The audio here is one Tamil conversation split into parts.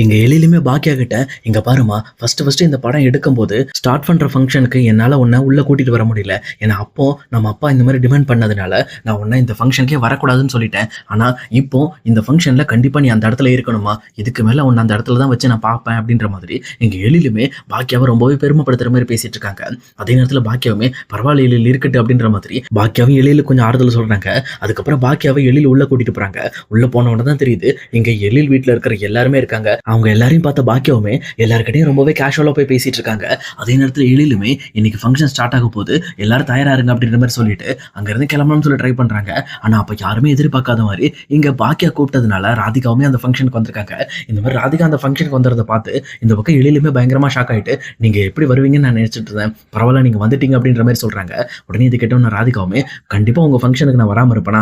எங்க எழிலுமே பாக்கியா கிட்ட, "இங்க பாரும்மா, ஃபர்ஸ்ட்டு இந்த படம் எடுக்கும்போது, ஸ்டார்ட் பண்ற ஃபங்ஷனுக்கு என்னால உன்ன உள்ள கூட்டிட்டு வர முடியல. ஏன்னா அப்போ நம்ம அப்பா இந்த மாரி டிமாண்ட் பண்ணதுனால, நான் உன்ன இந்த ஃபங்ஷனுக்கே வரக்கூடாதுன்னு சொல்லிட்டேன். ஆனா இப்போ இந்த ஃபங்ஷன்ல கண்டிப்பா நீ அந்த இடத்துல இருக்கணும்மா. இதுக்கு மேல உன்ன அந்த இடத்துல தான் வச்சு நான் பார்ப்பேன்." அப்படின்ற மாதிரி எங்க எழிலுமே பாக்கியாவ ரொம்பவே பெருமைப்படுத்துற மாரி பேசிட்டு இருக்காங்க. அதே நேரத்துல பாக்கியாவுமே, "பரவாயில்ல எழில் இருக்கட்டும்." அப்படின்ற மாதிரி பாக்கியாவும் எழிலுக்கு கொஞ்சம் ஆறுதல் சொல்றாங்க. அதுக்கப்புறம் பாக்கியாவ எழில் உள்ள கூட்டிட்டு போறாங்க. உள்ள போன உடனே தான் தெரியுது, இங்க எழில் வீட்ல இருக்கிற எல்லாருமே இருக்காங்க. அவங்க எல்லாரையும் பார்த்த பாக்கியாவுமே எல்லார்கிட்டயும் ரொம்பவே கேஷுவலா போய் பேசிட்டு இருக்காங்க. அதே நேரத்துல எழிலுமே, "இன்னைக்கு ஃபங்ஷன் ஸ்டார்ட் ஆக போகுது, எல்லாரும் தயாரா இருங்க." அப்படின்ற மாதிரி சொல்லிட்டு அங்கிருந்து கிளம்பணும்னு சொல்லி ட்ரை பண்றாங்க. ஆனா அப்ப யாருமே எதிர்பார்க்காத மாதிரி இங்க பாக்கியா கூப்பிட்டதுனால ராதிகாவுமே அந்த ஃபங்ஷனுக்கு வந்திருக்காங்க. இந்த மாதிரி ராதிகா அந்த ஃபங்ஷனுக்கு வந்ததை பார்த்து இந்த பக்கம் எழிலுமே பயங்கரமா ஷாக் ஆயிட்டு, "நீங்க எப்படி வருவீங்கன்னு நான் நினைச்சிட்டு இருந்தேன், பரவாயில்ல நீங்க வந்துட்டீங்க." அப்படின்ற மாதிரி சொல்றாங்க. உடனே இது கேட்டோன்னு ராதிகாவுமே, "கண்டிப்பா உங்க ஃபங்ஷனுக்கு நான் வராம இருப்பேனா?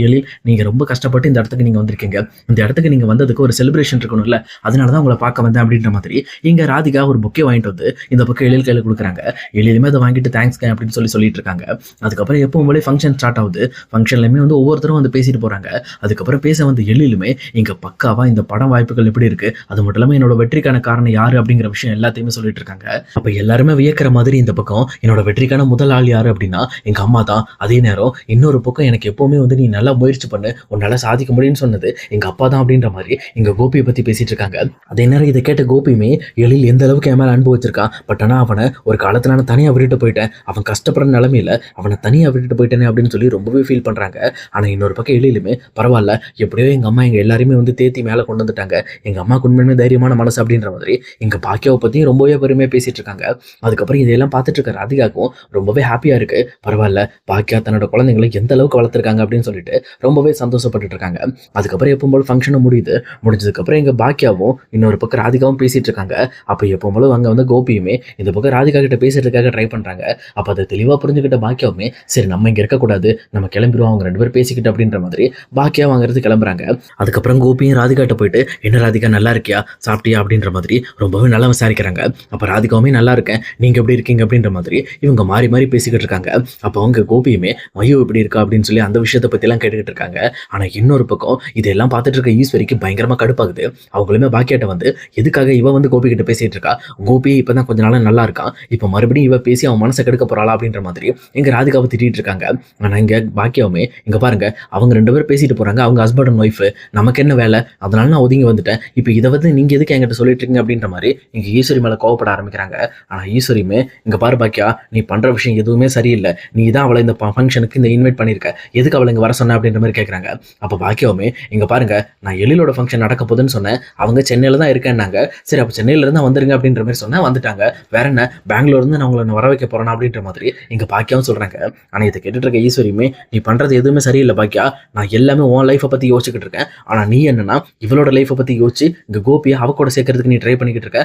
எழில், நீங்க ரொம்ப கஷ்டப்பட்டு இந்த இடத்துக்கு நீங்க வந்திருக்கீங்க. இந்த இடத்துக்கு நீங்க வந்ததுக்கு ஒரு செலிப்ரேஷன் இருக்கணும்ல, அதனால தான் உங்கள பார்க்க வந்தேன்." அப்படின்ற மாதிரி இங்க ராதிகா ஒரு பொக்கே வாங்கிட்டு வந்து இந்த பக்கம் எழில் கையில குடுக்குறாங்க. எழிலுமே அத வாங்கிட்டு தேங்க்ஸ்ங்க அப்படின்னு சொல்லிட்டு இருக்காங்க. அதுக்கப்புறம் எப்பவும் போல ஃபங்ஷன் ஸ்டார்ட் ஆகுது. ஃபங்ஷன்லயுமே வந்து ஒவ்வொருத்தரும் வந்து பேசிட்டு போறாங்க. அதுக்கப்புறம் பேச வந்த எழிலுமே, "இங்க பக்காவா இந்த படம் வாய்ப்புகள் எப்படி இருக்கு, அது மட்டும் இல்லாம என்னோட வெற்றிக்கான காரணம் யாரு அப்படிங்கிற விஷயம் எல்லாத்தையுமே சொல்லிட்டு இருக்காங்க." அப்ப எல்லாருமே வியக்கிற மாதிரி இந்த பக்கம், "என்னோட வெற்றிக்கான முதல் ஆள் யாரு அப்படின்னா எங்க அம்மா தான்." அதே நேரம் இன்னொரு பக்கம், "எனக்கு எப்பவுமே வந்து நீ நல்லா முயற்சி பண்ணு, உன்னால சாதிக்க முடியும்னு சொன்னது எங்க அப்பா தான்." அப்படின்ற மாதிரி இங்க கோபியை பத்தி பேசிட்டு இருக்காங்க. அதே நேரம் இதை கேட்ட கோபியுமே, எழில் எந்த அளவுக்கு என் மேல அன்பு வச்சிருக்கான், பட் ஆனா அவனை ஒரு காலத்துல நான் தனியா விட்டுட்டு போயிட்டேன், அவன் கஷ்டப்படுற நிலைமையில அவனை தனியா விட்டுட்டு போயிட்டேனே அப்படின்னு சொல்லி ரொம்பவே ஃபீல் பண்றாங்க. ஆனா இன்னொரு பக்கம் எழிலுமே, "பரவாயில்ல, எப்படியோ எங்க அம்மா எங்க எல்லாரையுமே வந்து தேத்தி மேல கொண்டு வந்துட்டாங்க, எங்க அம்மாக்கு உண்மையுமே தைரியமான மனசு." அப்படின்ற மாதிரி எங்க பாக்கியாவை பத்தி ரொம்பவே பெருமையா பேசிட்டு இருக்காங்க. அதுக்கப்புறம் இதையெல்லாம் பார்த்துட்டு இருக்க ராதிகாக்கும் ரொம்பவே ஹாப்பியா இருக்கு. பரவாயில்ல, பாக்கியா தன்னோட குழந்தைங்களை எந்த அளவுக்கு வளர்த்துருக்காங்க அப்படின்னு சொல்லிட்டு ரொம்பவே சந்தோஷப்பட்டுட்டு இருக்காங்க. அதுக்கப்புறம் எப்பவும் போல ஃபங்க்ஷனும் முடியுது. முடிஞ்சதுக்கப்புறம் எங்க பாக்கியாவும் இன்னொரு பக்கம் ராதிகாவும் பேசிட்டு இருக்காங்க. அப்போ எப்பவும் போல அங்க வந்து கோபியுமே இந்த பக்கம் ராதிகா கிட்ட பேசுறதுக்காக ட்ரை பண்றாங்க. அப்ப அதை தெளிவா புரிஞ்சுக்கிட்ட பாக்கியாவுமே, "சரி நம்ம இங்க இருக்கக்கூடாது, நம்ம கிளம்பிடுவோம், அவங்க 2 பேரும் பேசிக்கிட்டு." அப்படின்ற மாதிரி பாக்கியா வாங்குறது கிளம்புறாங்க. அதுக்கப்புறம் கோபியும் ராதிகா கிட்ட போயிட்டு, "என்ன ராதிகா, நல்லா இருக்கியா, சாப்பிட்டியா?" அப்படின்ற மாதிரி ரொம்பவே நல்லா விசாரிக்கிறாங்க. அப்ப ராதிகாவுமே, "நல்லா இருக்கேன், நீங்க எப்படி இருக்கீங்க?" அப்படின்ற மாதிரி இவங்க மாறி மாறி பேசிக்கிட்டு இருக்காங்க. அப்போ அவங்க கோபியுமே, "மயு எப்படி இருக்கா?" அப்படின்னு சொல்லி அந்த விஷயத்தை பத்தி எல்லாம் கேட்டுக்கிட்டு இருக்காங்க. ஆனா இன்னொரு பக்கம் இதெல்லாம் பார்த்துட்டு இருக்க ஈஸ்வரிக்கு பயங்கரமா கடுப்பாகுது. அவங்களுமே பாக்கியாட்ட வந்து, "எதுக்காக இவ வந்து கோபி கிட்ட பேசிட்டு இருக்கா, கோபி இப்பதான் கொஞ்ச நாளா நல்லா இருக்கான், இப்ப மறுபடியும் இவ பேசி அவன் மனசை கெடுக்க போறாளா?" அப்படின்ற மாதிரி எங்க ராதிகாவை திட்டிட்டு இருக்காங்க. ஆனா இங்க பாக்கியாவுமே, "இங்க பாருங்க, அவங்க 2 பேரும் பேசிட்டு போறாங்க, அவங்க ஹஸ்பண்ட் அண்ட் ஒய்ஃப், நமக்கு என்ன வேலை, அதனால நான் ஒதுங்கி வந்துட்டேன், இப்ப இதை வந்து நீங்க எதுக்கு என்கிட்ட சொல்லிட்டு இருக்கீங்க?" அப்படின்ற மாதிரி இங்க ஈஸ்வரி மேல கோவப்பட ஆரம்பிக்கிறாங்க. ஆனா ஈஸ்வரியுமே, "இங்க பாரு பாக்கியா, நீ பண்ற விஷயம் எதுவுமே சரியில்லை, நீ தான் அவளை இந்த ஃபங்க்ஷனுக்கு இந்த இன்வைட் பண்ணிருக்க, எதுக்கு அவளை இங்க வர சொன்ன?" அப்படின்ற மாதிரி கேட்கறாங்க. அப்ப பாக்கியாவுமே, "இங்க பாருங்க, நான் எழிலோட ஃபங்க்ஷன் நடக்க போகுதுன்னு சொன்னேன், அவங்க சென்னையில தான் இருக்கேன்னாங்க, சரி அப்ப சென்னையில இருந்து வந்துருங்க அப்படின்ற மாதிரி சொன்னேன், வந்துட்டாங்க, வேற என்ன, பெங்களூர்ல இருந்து நான் உங்களை வர வைக்க போறேன்." அப்படின்ற மாதிரி இங்க பாக்கியாவும் சொல்றாங்க. ஆனா இதை கேட்டுட்டு இருக்க ஈஸ்வரியுமே, "நீ பண்றது எதுவுமே சரியில்லை பாக்கியா, நான் எல்லாமே உன் லைஃபை பத்தி யோசிச்சுக்கிட்டு இருக்கேன், ஆனா நீ என்னன்னா இவளோட லைஃபை பத்தி யோசிச்சு இங்க கோபியை அவ கூட சேர்க்கறதுக்கு நீ ட்ரை பண்ணிக்கிட்டு இருக்க,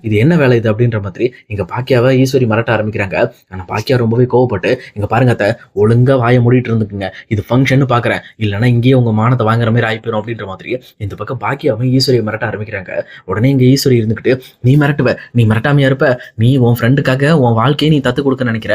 இது என்ன வேலை இது?" அப்படின்ற மாதிரி இங்க பாக்கியாவை ஈஸ்வரி மிரட்ட ஆரம்பிக்கிறாங்க. ஆனா பாக்கியா ரொம்பவே கோவப்பட்டு, "இங்க பாருங்க அத்தை, ஒழுங்கா வாயை மூடிட்டு இருந்துக்குங்க, இது ஃபங்க்ஷன் பாக்குறேன், இல்லைன்னா இங்கேயே உங்க மானத்தை வாங்குற மாதிரி ஆயிப்போம்." அப்படின்ற மாதிரி இந்த பக்கம் பாக்கியாவும் ஈஸ்வரியை மிரட்ட ஆரம்பிக்கிறாங்க. உடனே இங்க ஈஸ்வரி இருந்துகிட்டு, "நீ மிரட்டுவ, நீ மிரட்டாமையா இருப்ப, நீ உன் ஃப்ரெண்டுக்காக உன் வாழ்க்கையை நீ தத்து கொடுக்க நினைக்கிற,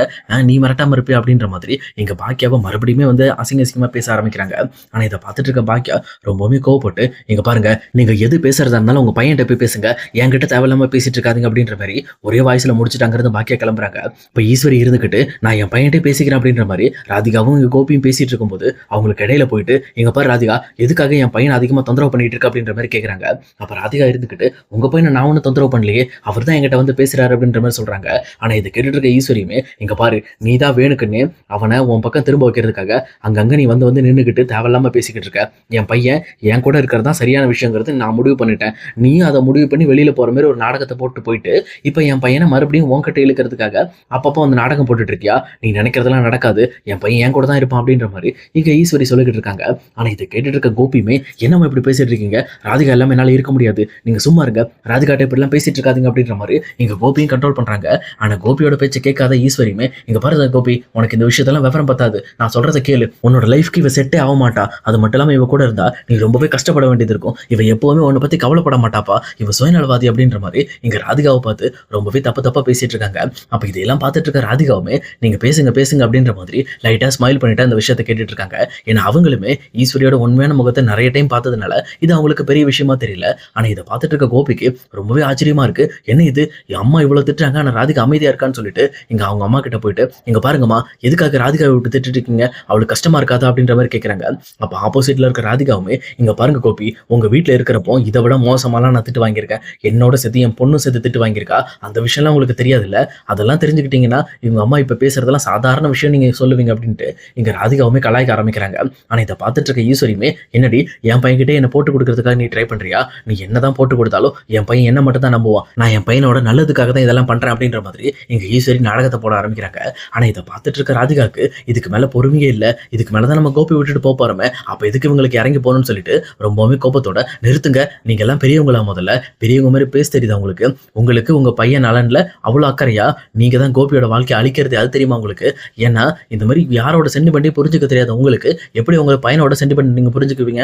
நீ மிரட்டாம இருப்ப." அப்படின்ற மாதிரி எங்க பாக்கியாவை மறுபடியுமே வந்து அசிங்க அசிங்கமா பேச ஆரம்பிக்கிறாங்க. ஆனா இதை பார்த்துட்டு இருக்க பாக்கியா ரொம்பவுமே கோவப்பட்டு, "இங்க பாருங்க, நீங்க எது பேசுறதா இருந்தாலும் உங்க பையன்கிட்ட போய் பேசுங்க, என்கிட்ட தேவையில்லாம பேசிட்டு இருக்காதீங்க." அப்படின்ற மாதிரி ஒரே வாய்ஸ்ல முடிச்சுட்டு அங்கிருந்து பாக்கியா கிளம்புறாங்க. இப்ப ஈஸ்வரி இருந்துகிட்டு, "நான் என் பையன்கிட்ட பேசிக்கிறேன்." அப்படின்ற மாதிரி ராதிகாவும் இங்க கோபியும் பேசிட்டு இருக்கும்போது அவங்களுக்கு இடையில போயிட்டு, "இங்க பாரு ராதிகா, எதுக்காக என் பையன் அதிகமா தொந்தரவு பண்ணிட்டு இருக்க?" அப்படின்ற மாதிரி கேட்கறாங்க. அப்ப ராதிகா இருந்துகிட்டு, "உங்க பையனை நான் ஒன்னும் தொந்தரவு பண்ணலையே, அவர் தான் என்கிட்ட வந்து பேசுறாரு." அப்படின்ற மாதிரி சொல்றாங்க. ஆனா இதை கேட்டுட்டு இருக்க ஈஸ்வரியுமே, "இங்க பாரு, நீ தான் வேணுக்குன்னு அவனை உன் பக்கம் திரும்ப வைக்கிறதுக்காக அங்கங்க நீ வந்து நின்றுகிட்டு தேவையில்லாம பேசிக்கிட்டு இருக்க. என் பையன் என் கூட இருக்கிறது தான் சரியான விஷயங்கிறது நான் முடிவு பண்ணிட்டேன், நீயும் அதை முடிவு பண்ணி வெளியில போற மாதிரி ஒரு நாடகத்தை போட்டு போயிட்டு இப்ப என் பையனை மறுபடியும் உன்கிட்ட இழுக்கிறதுக்காக அப்பப்போ வந்து நாடகம் போட்டுட்டு இருக்கியா, நீ நினைக்கிறதெல்லாம் நடக்காது, என் பையன் என் கூட தான் இருப்பான்." அப்படின்ற மாதிரி இங்க ஈஸ்வரி சொல்லிக்கிட்டு இருக்காங்க. ஆனா இதை கேட்டுட்டு இருக்க கோபியுமே, "என்னம்மா இப்படி பேசிட்டு இருக்கீங்க, ராதிகா எல்லாமே என்னால இருக்க முடியாது, நீங்க சும்மா இருங்க, ராதிகாட்ட இப்படி எல்லாம் பேசிட்டு இருக்காதீங்க." அப்படின்ற மாதிரி இங்க கோபியும் கண்ட்ரோல் பண்றாங்க. ஆனா கோபியோட பேச்சை கேட்காத ஈஸ்வரியுமே, "இங்க பாரு கோபி, உனக்கு இந்த விஷயத்தெல்லாம் விவரம் பத்தாது, நான் சொல்றதை கேளு, உன்னோட லைஃப்க்கு இவ செட்டே ஆக மாட்டா, அது மட்டும் இல்லாம இவ கூட இருந்தா நீ ரொம்பவே கஷ்டப்பட வேண்டியது இருக்கும், இவ எப்பவுமே உன்னை பத்தி கவலைப்பட மாட்டாப்பா, இவ சுயநலவாதி." அப்படின்ற மாதிரி இங்க ராதிகாவை பார்த்து ரொம்பவே தப்பா பேசிட்டு இருக்காங்க. அப்ப இதெல்லாம் பார்த்துட்டு இருக்க ராதிகாவுமே, "நீங்க பேசுங்க பேசுங்க." அப்படின்ற மாதிரி லைட்டா ஸ்மைல் பண்ணிட்டு அந்த விஷயத்தை கேட்டுட்டு இருக்காங்க. ஏன்னா அவங்களுமே ஈஸ்வரியோட உண்மையான முகத்தை நிறைய டைம் பார்த்ததுனால இது அவங்களுக்கு பெரிய விஷயமா தெரியல. ஆனா இதை பார்த்துட்டு இருக்க கோபிக்கு ரொம்பவே ஆச்சரியமா இருக்கு. என்ன இது, என் அம்மா இவ்வளவு திட்டுறாங்க ஆனா ராதிகா அமைதியா இருக்கான்னு சொல்லிட்டு இங்க அவங்க அம்மா கிட்ட போயிட்டு, இங்க பாருங்கம்மா, எதுக்காக ராதிகாவை விட்டு திட்டிட்டு இருக்கீங்க, அவளுக்கு கஷ்டமா இருக்காதா அப்படின்ற மாதிரி கேட்கறாங்க. அப்ப ஆப்போசிட்ல இருக்க ராதிகாவுமே, இங்க பாருங்க கோபி, உங்க வீட்டுல இருக்கிறப்போ இதை விட மோசமாலாம் நான் திட்டு வாங்கியிருக்கேன், என்னோட சேர்த்து என் பொண்ணு சேர்த்து திட்டு வாங்கியிருக்கா, அந்த விஷயம்லாம் உங்களுக்கு தெரியாது இல்ல, அதெல்லாம் தெரிஞ்சுக்கிட்டீங்கன்னா இவங்க அம்மா இப்ப பேசுறதெல்லாம் சாதாரண விஷயம் நீங்க சொல்லுவீங்க அப்படின்ட்டு இங்க ராதிகாவுமே கலாய்க்க ஆரம்பிக்கிறாங்க. ஆனா இதை பார்த்துட்டு இருக்க ஈஸ்வரியுமே, என்னடி என் பையன்கிட்ட என்ன போட்டு கொடுக்கறதுக்காக நீ ட்ரை பண்றியா, நீ என்னதான் போட்டு கொடுத்தாலும் என் பையன் என்ன மட்டும் தான் நம்புவான், நான் என் பையனோட நல்லதுக்காக தான் இதெல்லாம் பண்றேன் அப்படின்ற மாதிரி இங்க ஈஸ்வரி நாடகத்தை போட ஆரம்பிக்கிறாங்க. ஆனா இதை பார்த்துட்டு இருக்க ராதிகாக்கு இதுக்கு மேல பொறுமையே இல்ல, இதுக்கு மேலதான் நம்ம கோப்பை விட்டுட்டு போறோமே, அப்ப எதுக்கு இவங்களுக்கு இறங்கி போகணும்னு சொல்லிட்டு ரொம்பவுமே கோபத்தோட, நிறுத்துங்க, நீங்க எல்லாம் பெரியவங்களா, முதல்ல பெரியவங்க மாதிரி பேச தெரியுதா உங்களுக்கு, உங்களுக்கு உங்க பையன் நலன்ல அவ்வளவு அக்கறையா, நீங்க தான் கோபியோட வாழ்க்கையை அழிக்கிறது அது தெரியுமா உங்களுக்கு, ஏன்னா இந்த மாதிரி யாரோட சென்டிமெண்ட்டே புரிஞ்சுக்க தெரியாத உங்களுக்கு எப்படி உங்க பையனோட சென்டிமெண்ட் நீங்க புரிஞ்சுக்குவீங்க,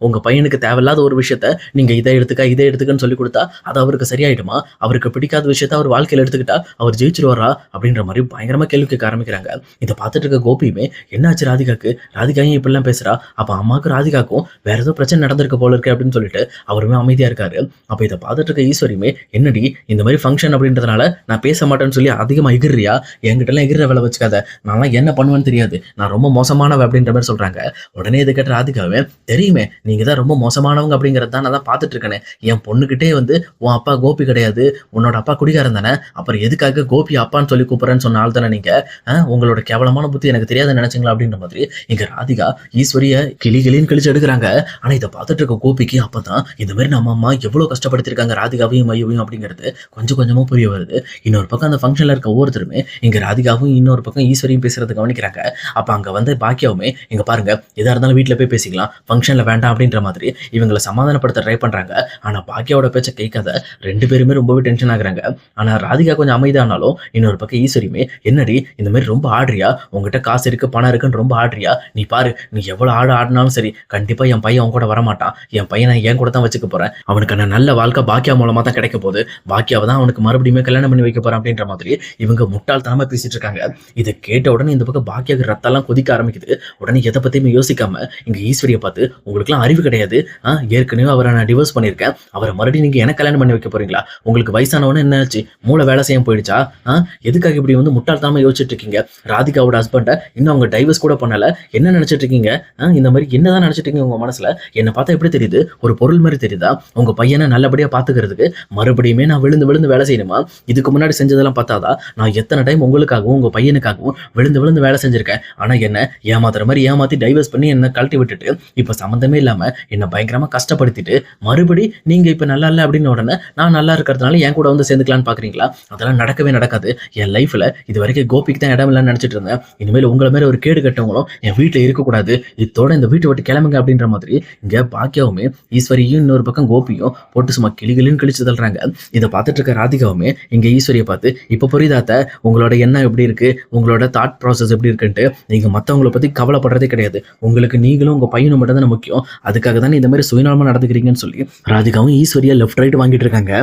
உங்க பையனுக்கு தேவையில்லாத ஒரு விஷயத்த நீங்க இதை எடுத்துக்கன்னு சொல்லி கொடுத்தா அது அவருக்கு சரியாயிடுமா, அவருக்கு பிடிக்காத விஷயத்த அவர் வாழ்க்கையில எடுத்துக்கிட்டா அவர் ஜெயிச்சிருவாரா அப்படின்ற மாதிரி பயங்கரமா கேள்வி கேட்க ஆரம்பிக்கிறாங்க. இதை பார்த்துட்டு இருக்க கோபியுமே, என்னாச்சு ராதிகாக்கு, ராதிகா ஏன் இப்படிலாம் பேசுறா, அப்ப அம்மாவுக்கு ராதிகாக்கும் வேற ஏதோ பிரச்சனை நடந்திருக்க போல இருக்கு அப்படின்னு சொல்லிட்டு அவருமே அமைதியா இருக்காரு. அப்ப இதை பார்த்துட்டு இருக்க ஈஸ்வரியுமே, என்னடி இந்த மாதிரி ஃபங்க்ஷன் அப்படின்றதுனால நான் பேச மாட்டேன்னு சொல்லி அதிகமா எகிரியா, என்கிட்ட எல்லாம் எகிற வேலை வச்சுக்காத, நான்லாம் என்ன பண்ணுவேன்னு தெரியாது, நான் ரொம்ப மோசமானவ அப்படின்ற மாதிரி சொல்றாங்க. உடனே இதை கேட்ட ராதிகாவே, தெரியுமே நீங்க தான் ரொம்ப மோசமானவங்க அப்படிங்கறத தான் நான் தான் பார்த்துட்டு இருக்கேன், என் பொண்ணுகிட்டே வந்து உன் அப்பா கோபி கிடையாது, உன்னோட அப்பா குடிகாரன் தானே, அப்புறம் எதுக்காக கோபி அப்பான்னு சொல்லி கூப்பிடுறேன்னு சொன்ன ஆள் தானே நீங்க, உங்களோட கேவலமான புத்தி எனக்கு தெரியாத நினைச்சீங்களா அப்படின்ற மாதிரி இங்க ராதிகா ஈஸ்வரிய கிளிகளின்னு கழிச்சு எடுக்கிறாங்க. ஆனா இதை பார்த்துட்டு இருக்க கோபிக்கு அப்பதான் இந்த மாதிரி நம்ம அம்மா எவ்வளவு கஷ்டப்படுத்திருக்காங்க ராதிகாவையும் மையவையும் அப்படிங்கிறது கொஞ்சம் கொஞ்சமா புரிய வருது. இன்னொரு பக்கம் அந்த ஃபங்க்ஷன்ல இருக்க ஒவ்வொருத்தருமே இங்க ராதிகாவும் இன்னொரு பக்கம் ஈஸ்வரியும் பேசுறது கவனிக்கிறாங்க. அப்ப அங்க வந்து பாக்கியாவுமே, இங்க பாருங்க, எதா இருந்தாலும் வீட்டுல போய் பேசிக்கலாம், ஃபங்க்ஷன்ல வேண்டாம் அப்படின்ற மாதிரி இவங்களை சமாதானப்படுத்த ட்ரை பண்றாங்க. ஆனா பாக்கியாவோட பேச்ச கேட்காத ரெண்டு பேருமே ரொம்பவே டென்ஷன் ஆகுறாங்க. ஆனா ராதிகா கொஞ்சம் அமைதியானாலும் இன்னொரு பக்கம் ஈஸ்வரியுமே, என்னடி இந்த மாதிரி ரொம்ப ஆடுறியா, உங்ககிட்ட காசு இருக்கு பணம் இருக்குன்னு ரொம்ப ஆடுறியா, நீ பாரு, நீ எவ்வளவு ஆடினாலும் சரி கண்டிப்பா என் பையன் அவன் கூட வரமாட்டான், என் பையனை என் கூட தான் வச்சுக்க போறேன், அவனுக்கான நல்ல வாழ்க்கை பாக்கியா மூலமா தான் கிடைக்க போகுது, பாக்கியாவை தான் அவனுக்கு மறுபடியும் கல்யாணம் பண்ணி வைக்க போறேன் அப்படின்ற மாதிரி இவங்க முட்டாள்தனமா பேசிட்டு இருக்காங்க. இதை கேட்ட உடனே இந்த பக்கம் பாக்கியாவுக்கு ரத்தம்லாம் கொதிக்க ஆரம்பிக்குது. உடனே எதை பத்தியுமே யோசிக்காம இங்க ஈஸ்வரியை பார்த்து, உங்களுக்குலாம் அறிவு கிடையாது, ஏற்கனவே அவரை நான் டிவோர்ஸ் பண்ணியிருக்கேன், அவரை மறுபடியும் நீங்க என்ன கல்யாணம் பண்ணி வைக்க போறீங்களா, உங்களுக்கு வயசானவனு என்ன ஆச்சு, மூளை வேலை செய்ய போயிடுச்சா, எதுக்காக இப்படி வந்து முட்டாள்தனமா யோசிச்சுட்டு இருக்கீங்க, ராதிகாவோட ஹஸ்பண்டை இன்னும் அவங்க டைவர்ஸ் கூட பண்ணல, என்ன நினைச்சிட்டு இருக்கீங்க, இந்த மாதிரி என்னதான் நினைச்சிட்டு இருக்கீங்க உங்க மனசுல, என்ன பார்த்தா எப்படி தெரியுது, ஒரு பொருள் மாதிரி தெரியுதா, உங்க பையனை நல்லபடியா பாத்துக்கிறதுக்கு மறுபடியுமே நான் விழுந்து விழுந்து வேலை செய்யணுமா, இதுக்கு முன்னாடி செஞ்சதெல்லாம் பார்த்தாதான் நான் எத்தனை டைம் உங்களுக்காகவும் உங்க பையனுக்காகவும் விழுந்து விழுந்து வேலை செஞ்சிருக்கேன், ஆனா என்ன ஏமாத்துற மாதிரி ஏமாத்தி டைவர்ஸ் பண்ணி என்ன கழட்டி விட்டுட்டு இப்ப சம்மந்தமே இல்லாம என்ன பயங்கரமா கஷ்டப்படுத்திட்டு மறுபடி நீங்க இப்ப நல்லா இல்லை அப்படின்னு உடனே நான் நல்லா இருக்கிறதுனால என் கூட வந்து சேர்ந்துக்கலான்னு பாக்குறீங்களா, அதெல்லாம் நடக்கவே நடக்காது. என் லைஃப்ல இது வரைக்கும் கோபிக்கு தான் இடம் இல்லைன்னு நினைச்சிட்டு இருந்தேன், இனிமேல் உங்களை மாதிரி ஒரு கேடு கட்டவங்களும் என் வீட்டுல இருக்கக்கூடாது, இதோட இந்த வீட்டை விட்டு கிளம்புங்க அப்படின்ற மாதிரி இங்க பாக்கியாவுமே ஈஸ்வரியும் இன்னொரு பக்கம் கோபியும் போட்டு சும்மா கிளிகளின்னு கழிச்சு தள்ளுறாங்க. இதை பார்த்துட்டு இருக்க ராதிகாவுமே இங்க ஈஸ்வரியை பார்த்து, இப்ப புரியுதாத்த உங்களோட எண்ணம் எப்படி இருக்கு, உங்களோட தாட் ப்ராசஸ் எப்படி இருக்குன்ட்டு, நீங்க மத்தவங்களை பத்தி கவலைப்படுறதே கிடையாது, உங்களுக்கு நீங்களும் உங்க பையனும் மட்டும் தான் முக்கியம், அதுக்காக தானே இந்த மாதிரி சுயநலமா நடந்துக்கிறீங்கன்னு சொல்லி ராதிகாவும் ஈஸ்வரியா லெஃப்ட் ரைட் வாங்கிட்டு இருக்காங்க.